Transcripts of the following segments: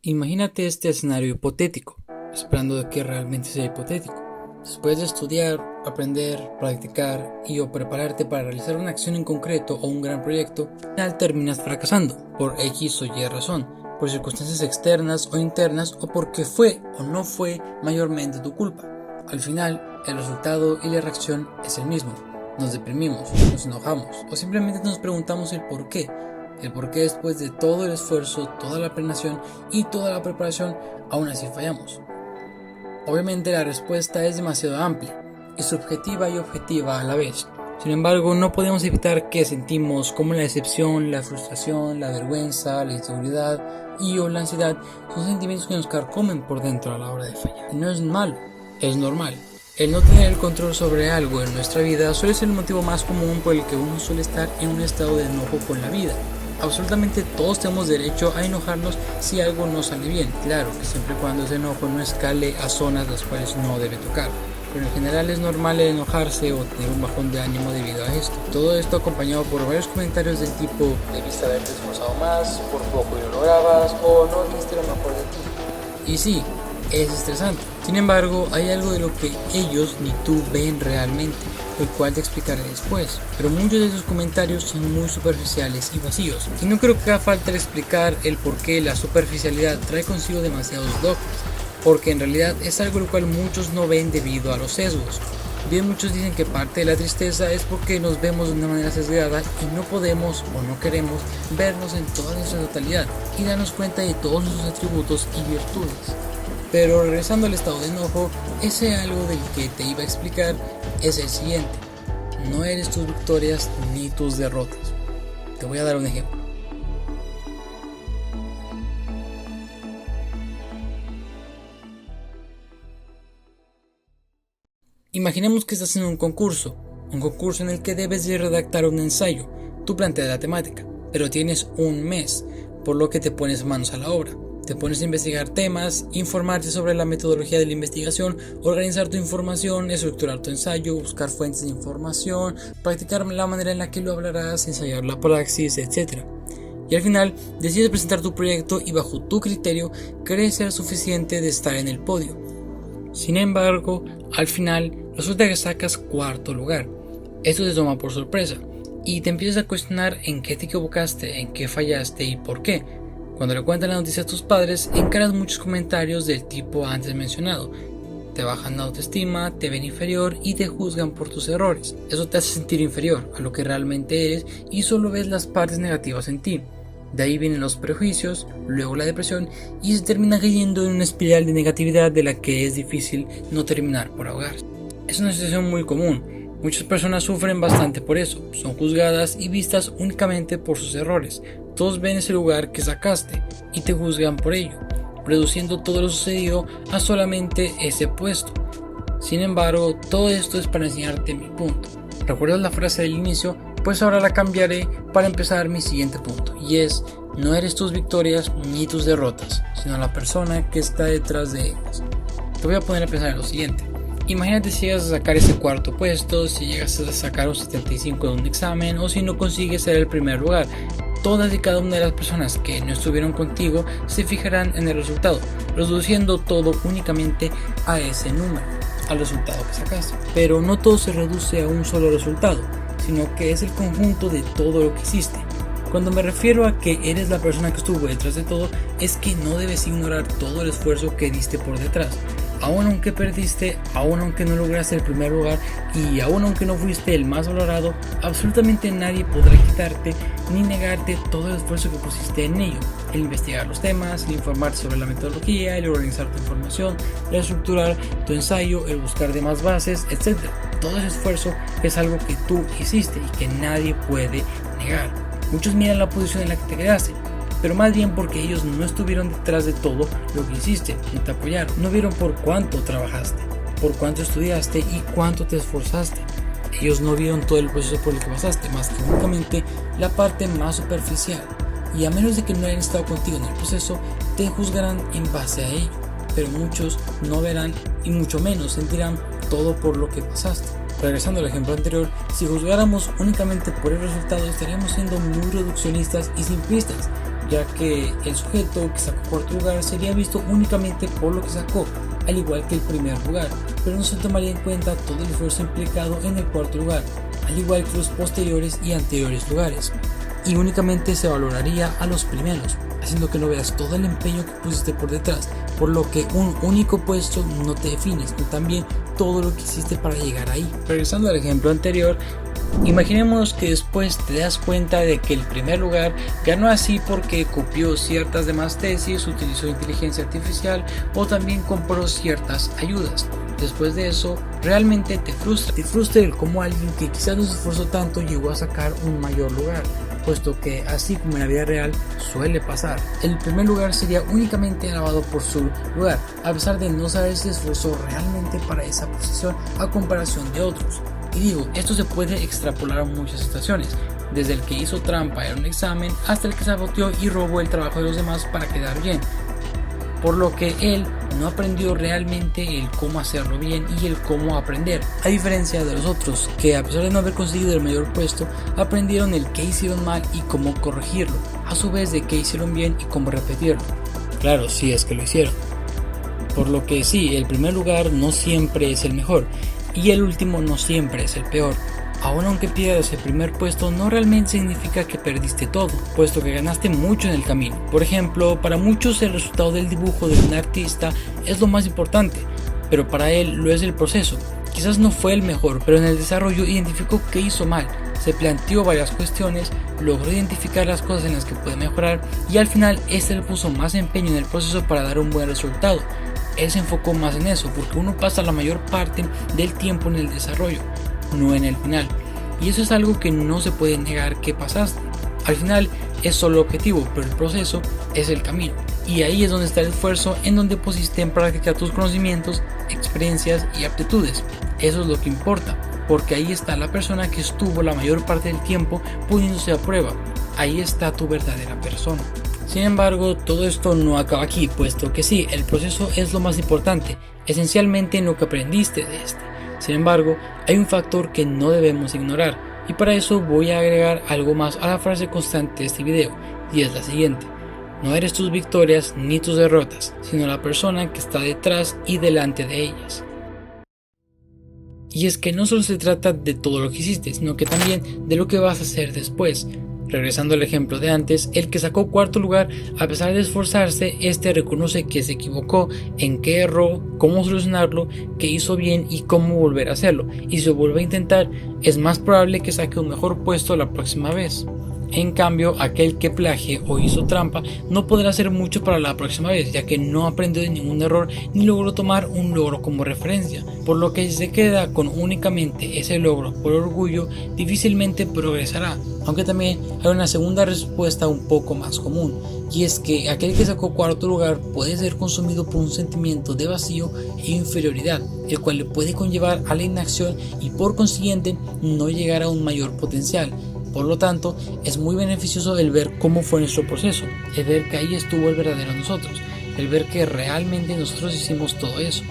Imagínate este escenario hipotético, esperando de que realmente sea hipotético. Después de estudiar, aprender, practicar y o prepararte para realizar una acción en concreto o un gran proyecto, al final terminas fracasando por X o Y razón, por circunstancias externas o internas o porque fue o no fue mayormente tu culpa. Al final, el resultado y la reacción es el mismo. Nos deprimimos, nos enojamos o simplemente nos preguntamos el por qué. El por qué después de todo el esfuerzo, toda la planeación y toda la preparación, aún así fallamos. Obviamente la respuesta es demasiado amplia, es subjetiva y objetiva a la vez. Sin embargo, no podemos evitar que sentimos como la decepción, la frustración, la vergüenza, la inseguridad y o la ansiedad son sentimientos que nos carcomen por dentro a la hora de fallar. Y no es malo, es normal. El no tener el control sobre algo en nuestra vida suele ser el motivo más común por el que uno suele estar en un estado de enojo con la vida. Absolutamente todos tenemos derecho a enojarnos si algo no sale bien, claro que siempre y cuando ese enojo no escale a zonas las cuales no debe tocar. Pero en general es normal el enojarse o tener un bajón de ánimo debido a esto. Todo esto acompañado por varios comentarios del tipo debiste haberte esforzado más, por poco y lo lograbas o no diste lo mejor de ti. Y sí, es estresante. Sin embargo, hay algo de lo que ellos ni tú ven realmente, el cual te explicaré después. Pero muchos de esos comentarios son muy superficiales y vacíos. Y no creo que haga falta explicar el por qué la superficialidad trae consigo demasiados dogmas, porque en realidad es algo lo cual muchos no ven debido a los sesgos. Bien, muchos dicen que parte de la tristeza es porque nos vemos de una manera sesgada y no podemos o no queremos vernos en toda nuestra totalidad y darnos cuenta de todos nuestros atributos y virtudes. Pero regresando al estado de enojo, ese algo del que te iba a explicar es el siguiente. No eres tus victorias ni tus derrotas. Te voy a dar un ejemplo. Imaginemos que estás en un concurso en el que debes de redactar un ensayo. Tú planteas la temática, pero tienes un mes, por lo que te pones manos a la obra. Te pones a investigar temas, informarte sobre la metodología de la investigación, organizar tu información, estructurar tu ensayo, buscar fuentes de información, practicar la manera en la que lo hablarás, ensayar la praxis, etc. Y al final decides presentar tu proyecto y bajo tu criterio crees ser suficiente de estar en el podio. Sin embargo, al final resulta que sacas cuarto lugar. Esto te toma por sorpresa y te empiezas a cuestionar en qué te equivocaste, en qué fallaste y por qué. Cuando le cuentan la noticia a tus padres, encaras muchos comentarios del tipo antes mencionado. Te bajan la autoestima, te ven inferior y te juzgan por tus errores. Eso te hace sentir inferior a lo que realmente eres y solo ves las partes negativas en ti. De ahí vienen los prejuicios, luego la depresión y se termina cayendo en una espiral de negatividad de la que es difícil no terminar por ahogarse. Es una situación muy común. Muchas personas sufren bastante por eso, son juzgadas y vistas únicamente por sus errores. Todos ven ese lugar que sacaste y te juzgan por ello, reduciendo todo lo sucedido a solamente ese puesto. Sin embargo, todo esto es para enseñarte mi punto. ¿Recuerdas la frase del inicio? Pues ahora la cambiaré para empezar mi siguiente punto, y es: no eres tus victorias ni tus derrotas, sino la persona que está detrás de ellas. Te voy a poner a pensar en lo siguiente. Imagínate si llegas a sacar ese cuarto puesto, si llegas a sacar un 75 en un examen o si no consigues ser el primer lugar. Todas y cada una de las personas que no estuvieron contigo se fijarán en el resultado, reduciendo todo únicamente a ese número, al resultado que sacaste. Pero no todo se reduce a un solo resultado, sino que es el conjunto de todo lo que hiciste. Cuando me refiero a que eres la persona que estuvo detrás de todo, es que no debes ignorar todo el esfuerzo que diste por detrás. Aún aunque perdiste, aún aunque no lograste el primer lugar y aún aunque no fuiste el más valorado, absolutamente nadie podrá quitarte ni negarte todo el esfuerzo que pusiste en ello. El investigar los temas, el informarte sobre la metodología, el organizar tu información, el estructurar tu ensayo, el buscar demás bases, etc. Todo ese esfuerzo es algo que tú hiciste y que nadie puede negar. Muchos miran la posición en la que te quedaste, pero más bien porque ellos no estuvieron detrás de todo lo que hiciste, ni te apoyaron. No vieron por cuánto trabajaste, por cuánto estudiaste y cuánto te esforzaste. Ellos no vieron todo el proceso por el que pasaste, más que únicamente la parte más superficial. Y a menos de que no hayan estado contigo en el proceso, te juzgarán en base a ello. Pero muchos no verán y mucho menos sentirán todo por lo que pasaste. Regresando al ejemplo anterior, si juzgáramos únicamente por el resultado, estaríamos siendo muy reduccionistas y simplistas. ya que el sujeto que sacó cuarto lugar sería visto únicamente por lo que sacó, al igual que el primer lugar, pero no se tomaría en cuenta todo el esfuerzo implicado en el cuarto lugar, al igual que los posteriores y anteriores lugares, y únicamente se valoraría a los primeros, haciendo que no veas todo el empeño que pusiste por detrás, por lo que un único puesto no te define, sino también todo lo que hiciste para llegar ahí. Regresando al ejemplo anterior, imaginemos que después te das cuenta de que el primer lugar ganó así porque copió ciertas demás tesis, utilizó inteligencia artificial o también compró ciertas ayudas. Después de eso, realmente te frustra el cómo alguien que quizás no se esforzó tanto llegó a sacar un mayor lugar, puesto que así como en la vida real suele pasar. El primer lugar sería únicamente alabado por su lugar, a pesar de no saber si se esforzó realmente para esa posición a comparación de otros. Y digo, esto se puede extrapolar a muchas situaciones, desde el que hizo trampa en un examen hasta el que saboteó y robó el trabajo de los demás para quedar bien, por lo que él no aprendió realmente el cómo hacerlo bien y el cómo aprender, a diferencia de los otros, que a pesar de no haber conseguido el mayor puesto, aprendieron el qué hicieron mal y cómo corregirlo, a su vez de qué hicieron bien y cómo repetirlo. Claro, si es que lo hicieron. Por lo que sí, el primer lugar no siempre es el mejor, y el último no siempre es el peor. Aún aunque pierdas el primer puesto, no realmente significa que perdiste todo, puesto que ganaste mucho en el camino. Por ejemplo, para muchos el resultado del dibujo de un artista es lo más importante, pero para él lo es el proceso. Quizás no fue el mejor, pero en el desarrollo identificó qué hizo mal, se planteó varias cuestiones, logró identificar las cosas en las que puede mejorar y al final le puso más empeño en el proceso para dar un buen resultado. Él se enfocó más en eso, porque uno pasa la mayor parte del tiempo en el desarrollo, no en el final, y eso es algo que no se puede negar que pasaste. Al final es solo el objetivo, pero el proceso es el camino, y ahí es donde está el esfuerzo, en donde pusiste en práctica tus conocimientos, experiencias y aptitudes. Eso es lo que importa, porque ahí está la persona que estuvo la mayor parte del tiempo poniéndose a prueba. Ahí está tu verdadera persona. Sin embargo, todo esto no acaba aquí, puesto que sí, el proceso es lo más importante, esencialmente en lo que aprendiste de este. Sin embargo, hay un factor que no debemos ignorar, y para eso voy a agregar algo más a la frase constante de este video, y es la siguiente: no eres tus victorias ni tus derrotas, sino la persona que está detrás y delante de ellas. Y es que no solo se trata de todo lo que hiciste, sino que también de lo que vas a hacer después. Regresando al ejemplo de antes, el que sacó cuarto lugar, a pesar de esforzarse, reconoce que se equivocó, en qué erró, cómo solucionarlo, qué hizo bien y cómo volver a hacerlo. Y si lo vuelve a intentar, es más probable que saque un mejor puesto la próxima vez. En cambio, aquel que plagie o hizo trampa no podrá hacer mucho para la próxima vez, ya que no aprendió de ningún error ni logró tomar un logro como referencia, por lo que si se queda con únicamente ese logro por orgullo, difícilmente progresará. Aunque también hay una segunda respuesta un poco más común, y es que aquel que sacó cuarto lugar puede ser consumido por un sentimiento de vacío e inferioridad, el cual le puede conllevar a la inacción y por consiguiente no llegar a un mayor potencial. Por lo tanto, es muy beneficioso el ver cómo fue nuestro proceso, el ver que ahí estuvo el verdadero nosotros, el ver que realmente nosotros hicimos todo eso.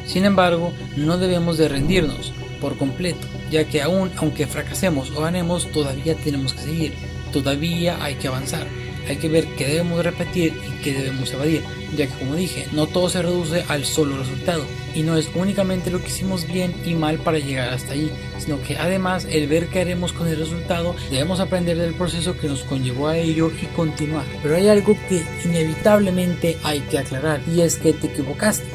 Sin embargo, no debemos de rendirnos por completo, ya que aunque fracasemos o ganemos, todavía tenemos que seguir, todavía hay que avanzar. Hay que ver qué debemos repetir y qué debemos evadir, ya que como dije, no todo se reduce al solo resultado, y no es únicamente lo que hicimos bien y mal para llegar hasta allí, sino que además el ver qué haremos con el resultado, debemos aprender del proceso que nos conllevó a ello y continuar. Pero hay algo que inevitablemente hay que aclarar, y es que te equivocaste.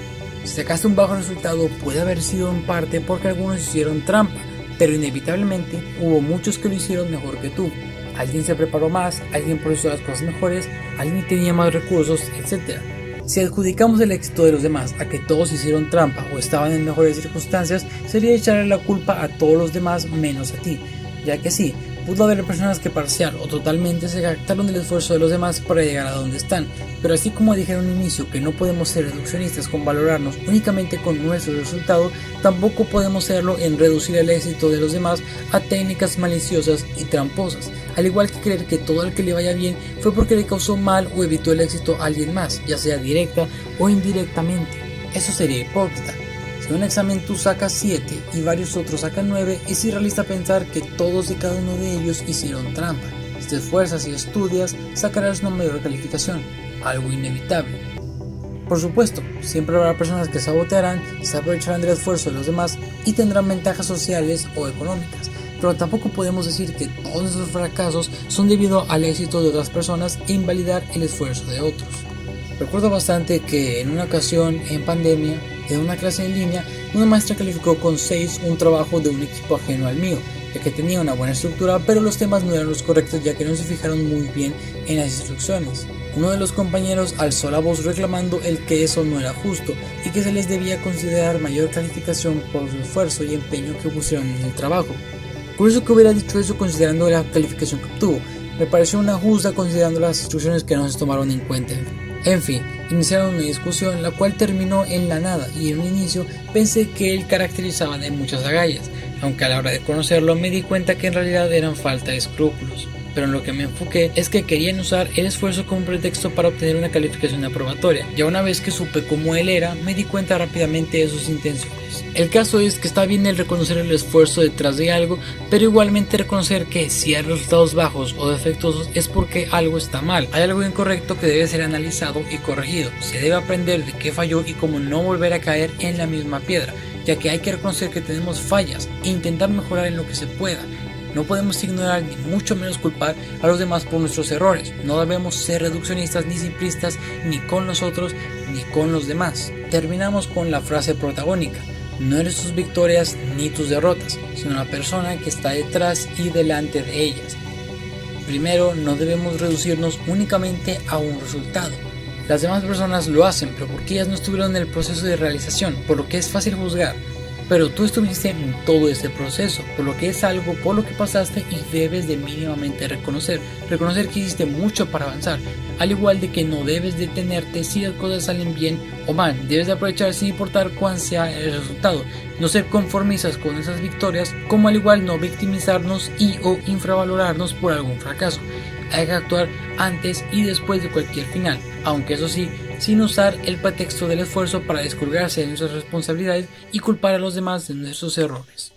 Si sacaste un bajo resultado, puede haber sido en parte porque algunos hicieron trampa, pero inevitablemente hubo muchos que lo hicieron mejor que tú. Alguien se preparó más, alguien procesó las cosas mejores, alguien tenía más recursos, etc. Si adjudicamos el éxito de los demás a que todos hicieron trampa o estaban en mejores circunstancias, sería echarle la culpa a todos los demás menos a ti, ya que sí, pudo haber personas que parcial o totalmente se jactaron del esfuerzo de los demás para llegar a donde están, pero así como dije en un inicio que no podemos ser reduccionistas con valorarnos únicamente con nuestro resultado, tampoco podemos serlo en reducir el éxito de los demás a técnicas maliciosas y tramposas, al igual que creer que todo el que le vaya bien fue porque le causó mal o evitó el éxito a alguien más, ya sea directa o indirectamente. Eso sería hipócrita. Si en un examen tú sacas 7 y varios otros sacan 9, es irrealista pensar que todos y cada uno de ellos hicieron trampa. Si te esfuerzas y estudias, sacarás una mayor calificación, algo inevitable. Por supuesto, siempre habrá personas que sabotearán, se aprovecharán del esfuerzo de los demás y tendrán ventajas sociales o económicas, pero tampoco podemos decir que todos nuestros fracasos son debido al éxito de otras personas e invalidar el esfuerzo de otros. Recuerdo bastante que en una ocasión, en pandemia, en una clase en línea, una maestra calificó con 6 un trabajo de un equipo ajeno al mío, ya que tenía una buena estructura, pero los temas no eran los correctos ya que no se fijaron muy bien en las instrucciones. Uno de los compañeros alzó la voz reclamando el que eso no era justo y que se les debía considerar mayor calificación por su esfuerzo y empeño que pusieron en el trabajo. Curioso que hubiera dicho eso considerando la calificación que obtuvo. Me pareció una justa considerando las instrucciones que no se tomaron en cuenta. En fin, iniciaron una discusión la cual terminó en la nada y en un inicio pensé que él caracterizaba de muchas agallas, aunque a la hora de conocerlo me di cuenta que en realidad eran falta de escrúpulos. Pero en lo que me enfoqué es que querían usar el esfuerzo como pretexto para obtener una calificación aprobatoria. Ya una vez que supe cómo él era, me di cuenta rápidamente de sus intenciones. El caso es que está bien el reconocer el esfuerzo detrás de algo, pero igualmente reconocer que si hay resultados bajos o defectuosos es porque algo está mal. Hay algo incorrecto que debe ser analizado y corregido. Se debe aprender de qué falló y cómo no volver a caer en la misma piedra, ya que hay que reconocer que tenemos fallas e intentar mejorar en lo que se pueda. No podemos ignorar ni mucho menos culpar a los demás por nuestros errores. No debemos ser reduccionistas ni simplistas ni con nosotros ni con los demás. Terminamos con la frase protagónica. No eres tus victorias ni tus derrotas, sino la persona que está detrás y delante de ellas. Primero, no debemos reducirnos únicamente a un resultado. Las demás personas lo hacen, pero porque ellas no estuvieron en el proceso de realización, por lo que es fácil juzgar. Pero tú estuviste en todo ese proceso, por lo que es algo por lo que pasaste y debes de mínimamente reconocer que hiciste mucho para avanzar, al igual de que no debes detenerte si las cosas salen bien o mal, debes de aprovechar sin importar cuán sea el resultado, no ser conformistas con esas victorias, como al igual no victimizarnos y o infravalorarnos por algún fracaso. Hay que actuar antes y después de cualquier final, aunque eso sí, sin usar el pretexto del esfuerzo para descolgarse de nuestras responsabilidades y culpar a los demás de nuestros errores.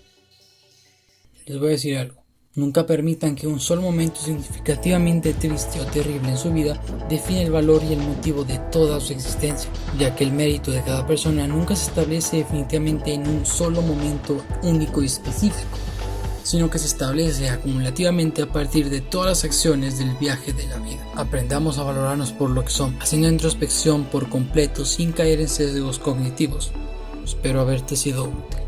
Les voy a decir algo, nunca permitan que un solo momento significativamente triste o terrible en su vida define el valor y el motivo de toda su existencia, ya que el mérito de cada persona nunca se establece definitivamente en un solo momento único y específico, sino que se establece acumulativamente a partir de todas las acciones del viaje de la vida. Aprendamos a valorarnos por lo que somos, haciendo introspección por completo sin caer en sesgos cognitivos. Espero haberte sido útil.